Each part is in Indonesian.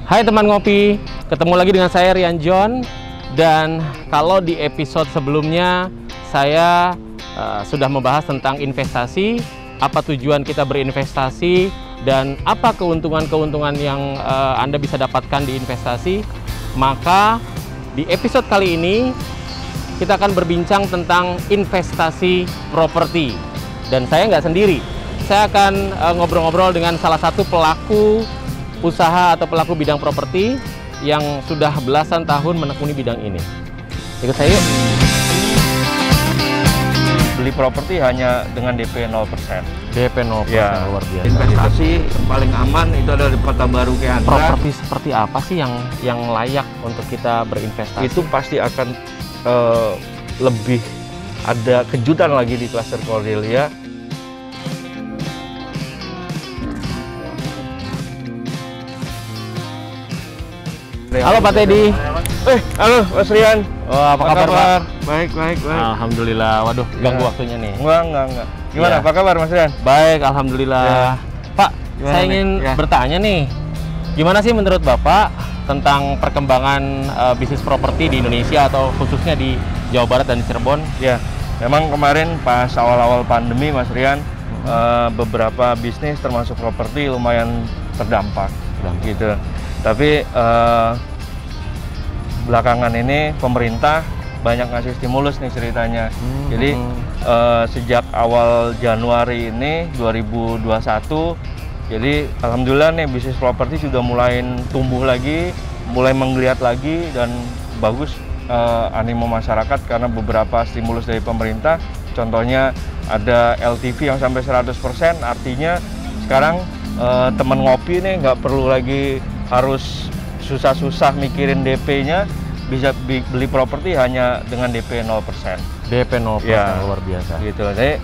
Hai teman ngopi, ketemu lagi dengan saya Rian John. Dan kalau di episode sebelumnya saya sudah membahas tentang investasi, apa tujuan kita berinvestasi, dan apa keuntungan-keuntungan yang Anda bisa dapatkan di investasi. Maka di episode kali ini kita akan berbincang tentang investasi properti. Dan saya nggak sendiri, saya akan ngobrol-ngobrol dengan salah satu pelaku usaha atau pelaku bidang properti yang sudah belasan tahun menekuni bidang ini. Ikut saya yuk. Beli properti hanya dengan DP 0%. DP 0%, ya, luar biasa. Investasi yang paling aman itu adalah di Kota Baru Keandra. Properti seperti apa sih yang layak untuk kita berinvestasi? Itu pasti akan lebih ada kejutan lagi di klaster Cordelia. Halo Pak Teddy. Halo Mas Rian. Oh, apa kabar Pak? Baik. Alhamdulillah. Waduh, ganggu waktunya nih. Enggak. Gimana, Ya. apa kabar Mas Rian? Baik, alhamdulillah. Ya. Pak, Gimana saya nih? ingin Ya. bertanya nih, gimana sih menurut Bapak tentang perkembangan bisnis properti di Indonesia atau khususnya di Jawa Barat dan di Cirebon? Ya, memang kemarin pas awal-awal pandemi Mas Rian, beberapa bisnis termasuk properti lumayan terdampak. Gitu. Tapi belakangan ini pemerintah banyak ngasih stimulus nih ceritanya. Jadi sejak awal Januari ini 2021, jadi alhamdulillah nih bisnis properti sudah mulai tumbuh lagi, mulai menggeliat lagi, dan bagus animo masyarakat karena beberapa stimulus dari pemerintah. Contohnya ada LTV yang sampai 100%, artinya sekarang teman ngopi nih nggak perlu lagi harus susah-susah mikirin DP-nya, bisa beli properti hanya dengan DP 0%. DP 0%, Ya, luar biasa. Gitu. Jadi,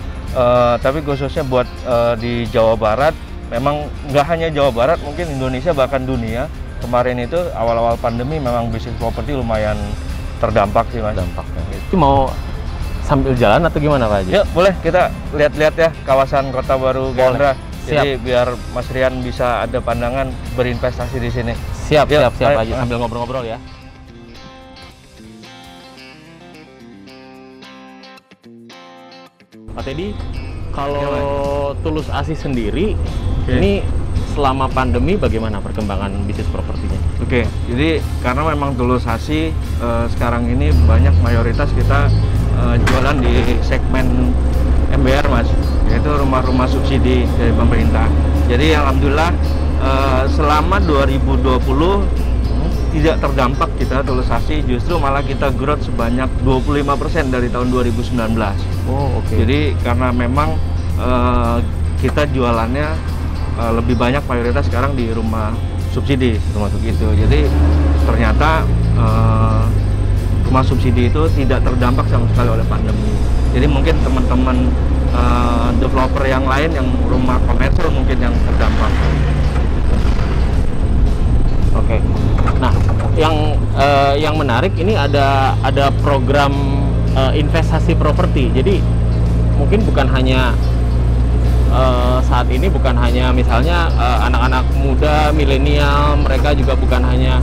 tapi khususnya buat di Jawa Barat, memang nggak hanya Jawa Barat, mungkin Indonesia bahkan dunia. Kemarin itu awal-awal pandemi memang bisnis properti lumayan terdampak sih Mas. Dampaknya. Itu mau sambil jalan atau gimana Pak Haji? Yuk, boleh kita lihat-lihat ya kawasan Kota Baru Keandra. Jadi biar Mas Rian bisa ada pandangan berinvestasi di sini. Siap Yuk, Pak ayo. Haji, sambil ngobrol-ngobrol ya. Pak Teddy, kalau Tulus Asi sendiri, ini selama pandemi bagaimana perkembangan bisnis propertinya? Oke, jadi karena memang Tulus Asi sekarang ini banyak mayoritas kita jualan di segmen MBR Mas, yaitu rumah-rumah subsidi dari pemerintah. Jadi alhamdulillah selama 2020 tidak terdampak kita Tulus Asi, justru malah kita growth sebanyak 25% dari tahun 2019. Oh, oke. Jadi karena memang kita jualannya lebih banyak mayoritas sekarang di rumah subsidi, termasuk itu. Jadi ternyata rumah subsidi itu tidak terdampak sama sekali oleh pandemi. Jadi mungkin teman-teman developer yang lain yang rumah komersial mungkin yang terdampak. Oke. Nah, yang menarik ini ada program investasi properti. Jadi mungkin bukan hanya saat ini bukan hanya misalnya anak-anak muda milenial, mereka juga bukan hanya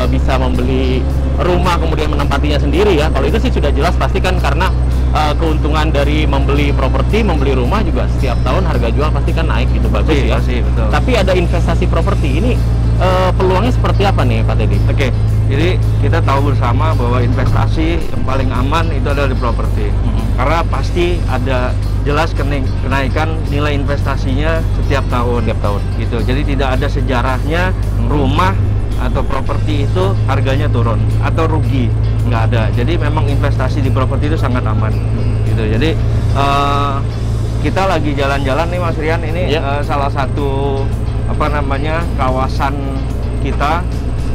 bisa membeli rumah kemudian menempatinya sendiri ya. Kalau itu sih sudah jelas pasti kan, karena keuntungan dari membeli properti, membeli rumah juga setiap tahun harga jual pasti kan naik, gitu, bagus ya. Pasti, betul. Tapi ada investasi properti ini, peluangnya seperti apa nih Pak Teddy? Oke, jadi kita tahu bersama bahwa investasi yang paling aman itu adalah di properti. Karena pasti ada jelas kenaikan nilai investasinya setiap tahun. Gitu. Jadi tidak ada sejarahnya rumah atau properti itu harganya turun atau rugi, nggak ada. Jadi memang investasi di properti itu sangat aman. Gitu. Jadi kita lagi jalan-jalan nih Mas Rian, ini salah satu kawasan kita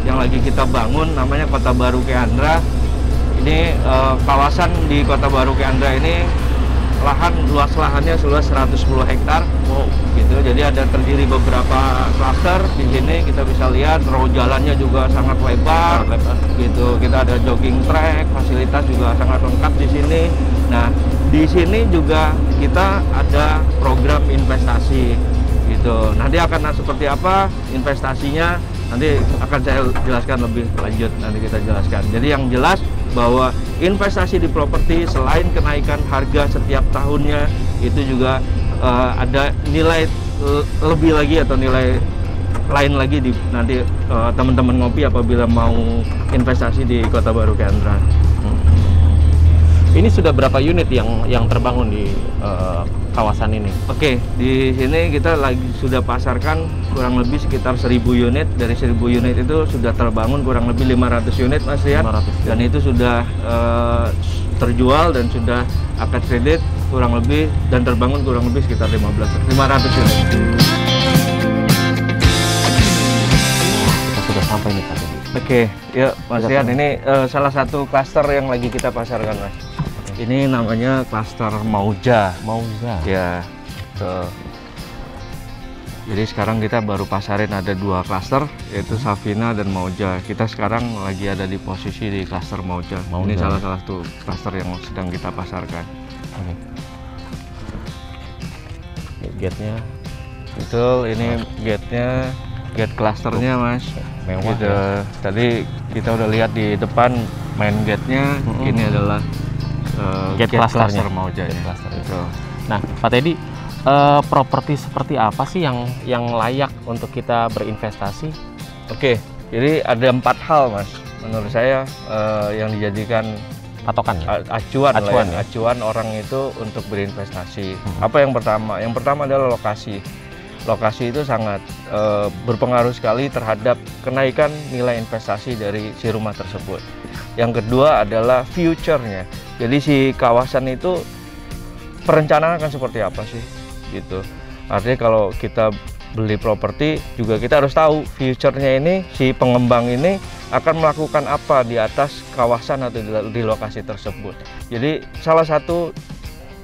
yang lagi kita bangun, namanya Kota Baru Keandra. Ini kawasan di Kota Baru Keandra ini luas lahannya seluas 110 hektar. Gitu. Jadi ada terdiri beberapa klaster di sini, kita bisa lihat row jalannya juga sangat lebar. Gitu. Kita ada jogging track, fasilitas juga sangat lengkap di sini. Nah, di sini juga kita ada program investasi. Gitu. Nanti akan seperti apa investasinya? nanti akan saya jelaskan lebih lanjut, nanti kita jelaskan. Jadi yang jelas bahwa investasi di properti selain kenaikan harga setiap tahunnya, itu juga ada nilai lebih lagi atau nilai lain lagi di nanti teman-teman ngopi apabila mau investasi di Kota Baru Kendra. Ini sudah berapa unit yang terbangun di kawasan ini? Oke, di sini kita lagi sudah pasarkan kurang lebih sekitar 1000 unit. Dari 1000 unit itu sudah terbangun kurang lebih 500 unit, Mas Rian. 500 dan itu sudah terjual dan sudah akad kredit kurang lebih, dan terbangun kurang lebih sekitar 500 unit. Kita sudah sampai nih Pak Teddy. Oke, yuk Mas Rian, ini salah satu klaster yang lagi kita pasarkan, Mas. Ini namanya klaster Mauja. Mauja. Ya, tuh. Jadi sekarang kita baru pasarin ada 2 klaster, yaitu Savina dan Mauja. Kita sekarang lagi ada di posisi di klaster Mauja. Ini salah satu klaster yang sedang kita pasarkan. Oke. Gate-nya. Betul, ini gate-nya, gate klasternya, Mas. Mewah gitu. ya. Tadi kita udah lihat di depan main gate-nya. Ini adalah gate cluster Mauja. Nah, Pak Teddy, properti seperti apa sih yang layak untuk kita berinvestasi? Oke, jadi ada 4 hal, Mas. Menurut saya yang dijadikan patokan ya? acuan orang itu untuk berinvestasi. Apa yang pertama? Yang pertama adalah lokasi. Lokasi itu sangat berpengaruh sekali terhadap kenaikan nilai investasi dari si rumah tersebut. Yang kedua adalah future-nya. Jadi si kawasan itu perencanaan akan seperti apa sih, gitu. Artinya kalau kita beli properti juga kita harus tahu future-nya ini, si pengembang ini akan melakukan apa di atas kawasan atau di lokasi tersebut. Jadi salah satu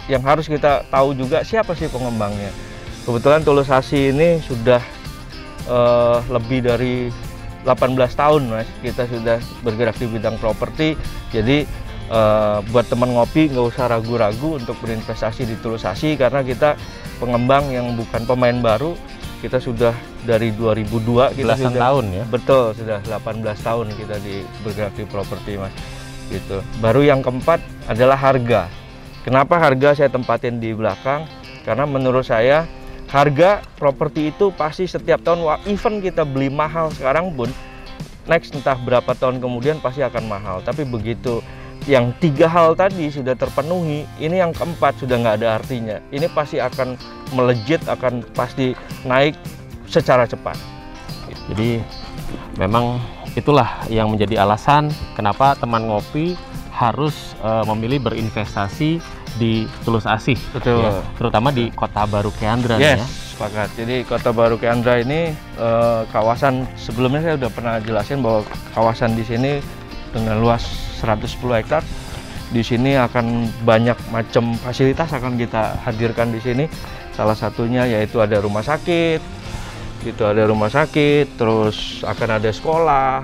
yang harus kita tahu juga siapa sih pengembangnya. Kebetulan Tulus Asi ini sudah lebih dari 18 tahun, Mas. Kita sudah bergerak di bidang properti. Jadi buat teman ngopi nggak usah ragu-ragu untuk berinvestasi di Tulus Asi, karena kita pengembang yang bukan pemain baru. Kita sudah dari 2002 kita belasan sudah, tahun ya. Betul, sudah 18 tahun kita bergerak di properti, Mas. Gitu. Baru yang keempat adalah harga. Kenapa harga saya tempatin di belakang? Karena menurut saya harga properti itu pasti setiap tahun, even kita beli mahal sekarang pun, next entah berapa tahun kemudian pasti akan mahal. Tapi begitu yang 3 hal tadi sudah terpenuhi, ini yang keempat sudah nggak ada artinya. Ini pasti akan melejit, akan pasti naik secara cepat. Jadi memang itulah yang menjadi alasan kenapa teman ngopi harus memilih berinvestasi di Tulus Asi. Betul. Ya, terutama di Kota Baru Kendra. Yes, ya. Sepakat. Jadi Kota Baru Kendra ini kawasan, sebelumnya saya udah pernah jelasin bahwa kawasan di sini dengan luas 110 hektar. Di sini akan banyak macam fasilitas akan kita hadirkan di sini. Salah satunya yaitu ada rumah sakit. Gitu, ada rumah sakit, terus akan ada sekolah,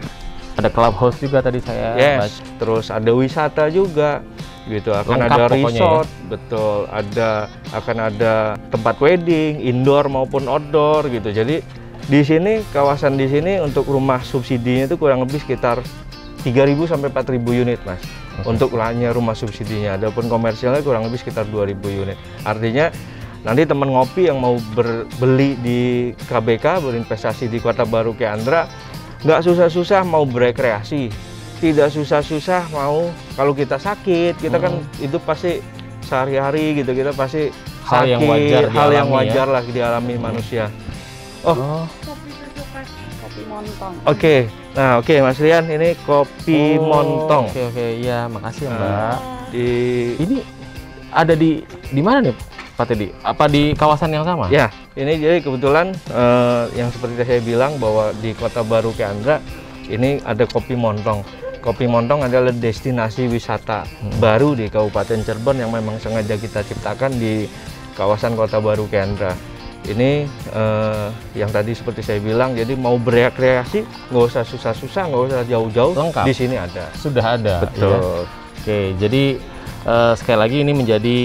ada clubhouse juga tadi saya baca. Terus ada wisata juga. Gitu, akan lengkap ada resort, ya? Betul, akan ada tempat wedding, indoor maupun outdoor gitu. Jadi di sini, kawasan di sini untuk rumah subsidinya itu kurang lebih sekitar 3.000 sampai 4.000 unit, Mas. Untuk hanya rumah subsidinya. Adapun komersialnya kurang lebih sekitar 2.000 unit. Artinya nanti teman ngopi yang mau beli di KBK, berinvestasi di Kota Baru Kendra, nggak susah-susah mau berekreasi, tidak susah-susah mau, kalau kita sakit, kita kan itu pasti sehari-hari gitu, kita pasti hal sakit, yang wajar ya? lah dialami manusia. Kopi montong. Oke. Nah, oke Mas Rian, ini kopi montong. Oke, iya, makasih ya, Mbak. Ini ada di mana nih, Pak Teddy? Apa di kawasan yang sama? Ya, ini jadi kebetulan yang seperti saya bilang bahwa di Kota Baru Kendra ini ada kopi montong. Kopi montong adalah destinasi wisata baru di Kabupaten Cirebon yang memang sengaja kita ciptakan di kawasan Kota Baru Kendra. Ini yang tadi seperti saya bilang, jadi mau berekreasi nggak usah susah-susah, nggak usah jauh-jauh, di sini ada. Sudah ada. Betul. Ya? Oke, jadi sekali lagi ini menjadi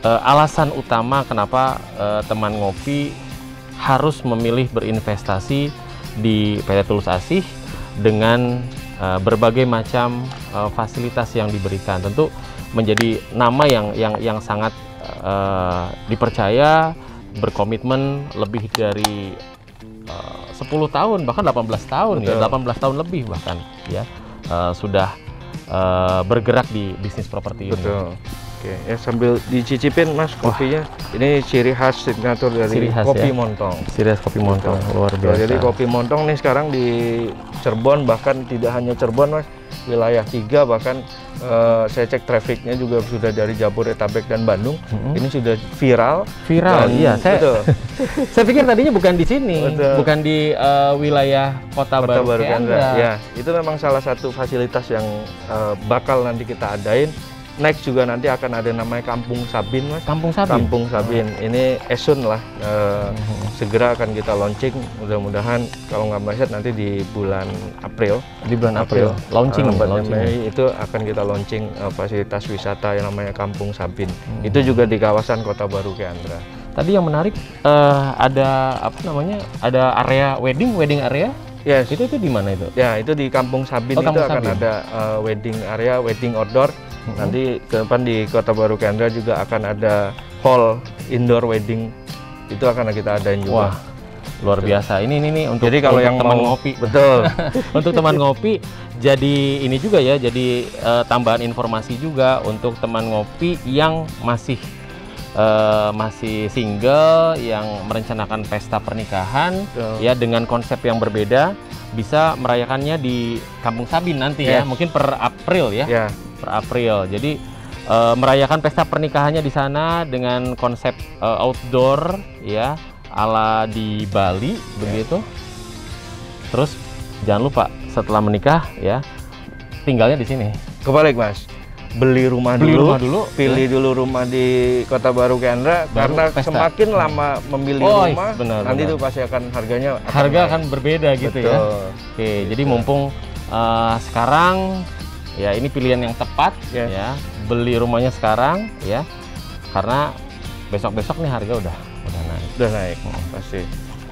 alasan utama kenapa teman ngopi harus memilih berinvestasi di PT Tulus Asih dengan berbagai macam fasilitas yang diberikan. Tentu menjadi nama yang sangat dipercaya, berkomitmen lebih dari 10 tahun bahkan 18 tahun. Betul. Ya 18 tahun lebih bahkan ya sudah bergerak di bisnis properti ini. Betul. Oke, ya sambil dicicipin Mas kopinya. Ini ciri khas signatur dari kopi Montong. Ciri khas kopi Montong, luar biasa. Jadi kopi Montong nih sekarang di Cirebon, bahkan tidak hanya Cirebon Mas, wilayah 3 bahkan saya cek trafficnya juga sudah dari Jabodetabek dan Bandung. Ini sudah viral. Viral, iya. Saya pikir tadinya bukan di sini, bukan di wilayah Kota Baru Kendra. Ya, itu memang salah satu fasilitas yang bakal nanti kita adain. Next juga nanti akan ada namanya Kampung Sabin, Mas. Kampung Sabin? Kampung Sabin. Ini soon lah. Segera akan kita launching. Mudah-mudahan kalau nggak meleset nanti di bulan April. Di bulan April. Launching. Mei itu akan kita launching fasilitas wisata yang namanya Kampung Sabin. Itu juga di kawasan Kota Baru Kendra. Tadi yang menarik ada apa namanya? Ada area wedding area. Yes. Itu di mana itu? Ya, itu di Kampung Sabin. Kampung Sabin. Akan ada wedding area, wedding outdoor. Nanti ke depan di Kota Baru Kendra juga akan ada hall indoor wedding. Itu akan kita adain juga. Wah, luar biasa. Ini untuk, jadi kalau yang teman mau ngopi. Betul. Untuk teman ngopi, jadi ini juga ya, jadi tambahan informasi juga untuk teman ngopi yang masih single, yang merencanakan pesta pernikahan, ya dengan konsep yang berbeda, bisa merayakannya di Kampung Sabin nanti ya, mungkin per April ya. Per April. Jadi merayakan pesta pernikahannya di sana dengan konsep outdoor ya, ala di Bali begitu. Terus jangan lupa setelah menikah ya, tinggalnya di sini. Kebalik, Mas. Beli rumah dulu, pilih dulu rumah di Kota Baru Kendra, karena pesta. Semakin lama memilih rumah, nanti itu pasti akan harga akan berbeda gitu. Betul. Ya. Oke, jadi mumpung sekarang ya ini pilihan yang tepat ya, beli rumahnya sekarang ya, karena besok-besok nih harga udah naik. Pasti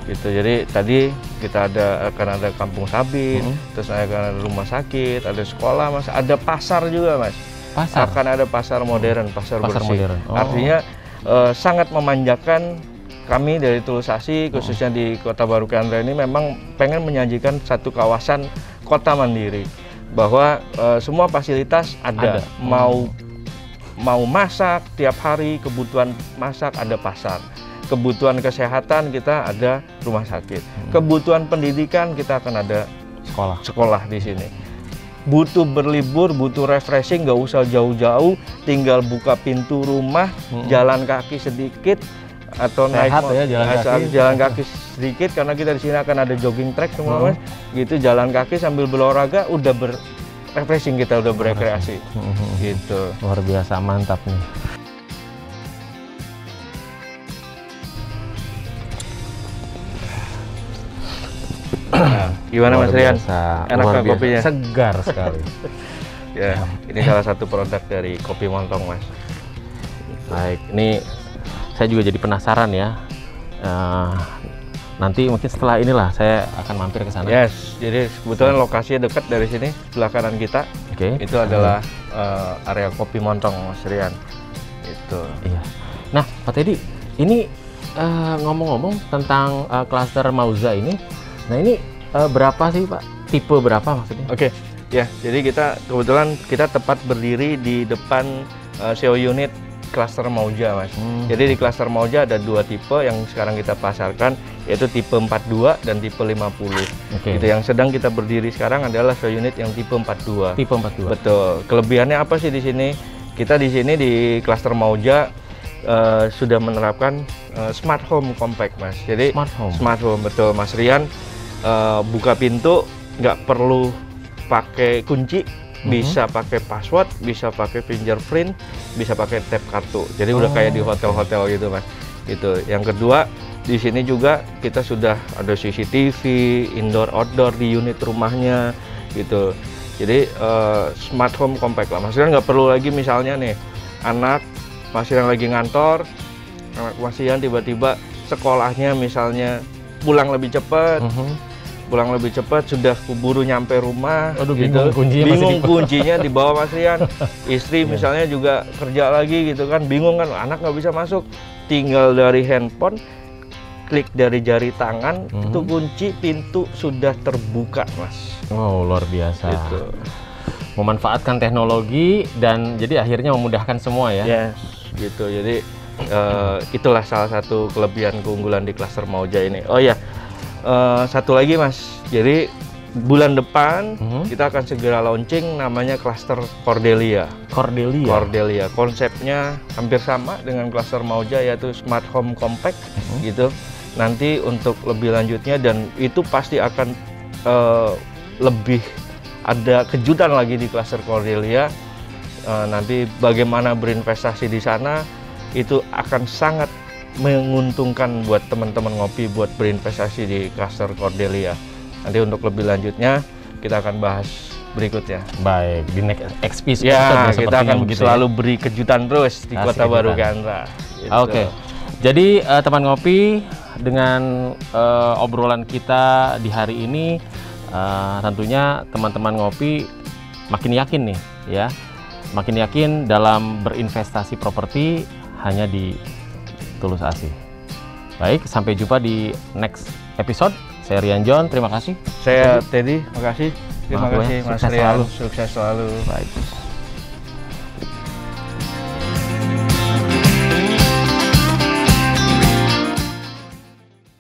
gitu. Jadi tadi kita akan ada Kampung Sabin, terus akan ada rumah sakit, ada sekolah, Mas, ada pasar juga, Mas. Akan ada pasar modern, pasar bersih. Modern. Artinya sangat memanjakan kami dari Tulus Asih, khususnya di Kota Baru Kendra ini memang pengen menyajikan satu kawasan kota mandiri, bahwa semua fasilitas ada. Mau masak tiap hari, kebutuhan masak ada pasar, kebutuhan kesehatan kita ada rumah sakit, kebutuhan pendidikan kita akan ada sekolah di sini. Butuh berlibur, butuh refreshing, nggak usah jauh-jauh, tinggal buka pintu rumah, jalan kaki sedikit atau sehat naik jalan kaki sedikit, karena kita di sini akan ada jogging track semua, Mas. Gitu, jalan kaki sambil berolahraga, udah refreshing, kita udah berekreasi. Gitu. Luar biasa, mantap nih. Nah, gimana Mas Rian? Enak nggak kopinya? Segar sekali. Ya, ini salah satu produk dari Kopi Montong, Mas. Baik, ini saya juga jadi penasaran ya. Nanti mungkin setelah inilah saya akan mampir ke sana. Yes, jadi kebetulan lokasinya dekat dari sini, sebelah kanan kita. Itu adalah area Kopi Montong, Mas Rian. Itu. Iya. Nah, Pak Teddy, ini ngomong-ngomong tentang klaster Mauza ini. Nah, ini berapa sih, Pak? Tipe berapa maksudnya? Ya, jadi kebetulan kita tepat berdiri di depan CEO unit klaster Mauza, Mas. Jadi di klaster Mauza ada 2 tipe yang sekarang kita pasarkan, yaitu tipe 42 dan tipe 50. Itu yang sedang kita berdiri sekarang adalah CEO unit yang tipe 42. Tipe 42. Betul. Kelebihannya apa sih di sini? Kita di sini di klaster Mauza sudah menerapkan smart home compact, Mas. Jadi smart home, betul, Mas Rian. Buka pintu nggak perlu pakai kunci, bisa pakai password, bisa pakai fingerprint, bisa pakai tap kartu. Jadi udah kayak di hotel-hotel gitu, Mas. Gitu. Yang kedua, di sini juga kita sudah ada CCTV indoor outdoor di unit rumahnya gitu. Jadi smart home compact lah. Maksudnya nggak perlu lagi misalnya nih anak masih yang lagi ngantor, anak masih yang tiba-tiba sekolahnya misalnya pulang lebih cepat. pulang lebih cepat, sudah keburu nyampe rumah. Aduh, gitu. bingung kuncinya di bawah Mas Rian. Istri misalnya juga kerja lagi gitu kan, bingung kan, anak nggak bisa masuk. Tinggal dari handphone, klik dari jari tangan, itu kunci pintu sudah terbuka, Mas. Oh, luar biasa. Gitu. Memanfaatkan teknologi dan jadi akhirnya memudahkan semua ya. Yes, gitu. Jadi itulah salah satu kelebihan keunggulan di klaster Mauja ini. Oh ya, satu lagi Mas. Jadi bulan depan kita akan segera launching namanya klaster Cordelia. Cordelia. Konsepnya hampir sama dengan klaster Mauja, yaitu Smart Home Compact gitu. Nanti untuk lebih lanjutnya, dan itu pasti akan lebih ada kejutan lagi di klaster Cordelia. Nanti bagaimana berinvestasi di sana itu akan sangat menguntungkan buat teman-teman ngopi buat berinvestasi di klaster Cordelia. Nanti untuk lebih lanjutnya kita akan bahas berikutnya. Baik, di next episode ya, kita akan selalu beri kejutan terus di Kota Baru Kanra. Gitu. Oke. Jadi teman ngopi, dengan obrolan kita di hari ini tentunya teman-teman ngopi makin yakin nih ya. Makin yakin dalam berinvestasi properti hanya di Tulus Asih. Baik, sampai jumpa di next episode. Saya Rian John, terima kasih. Saya Teddy, makasih. Terima kasih Mas Rian. Sukses selalu. Baik.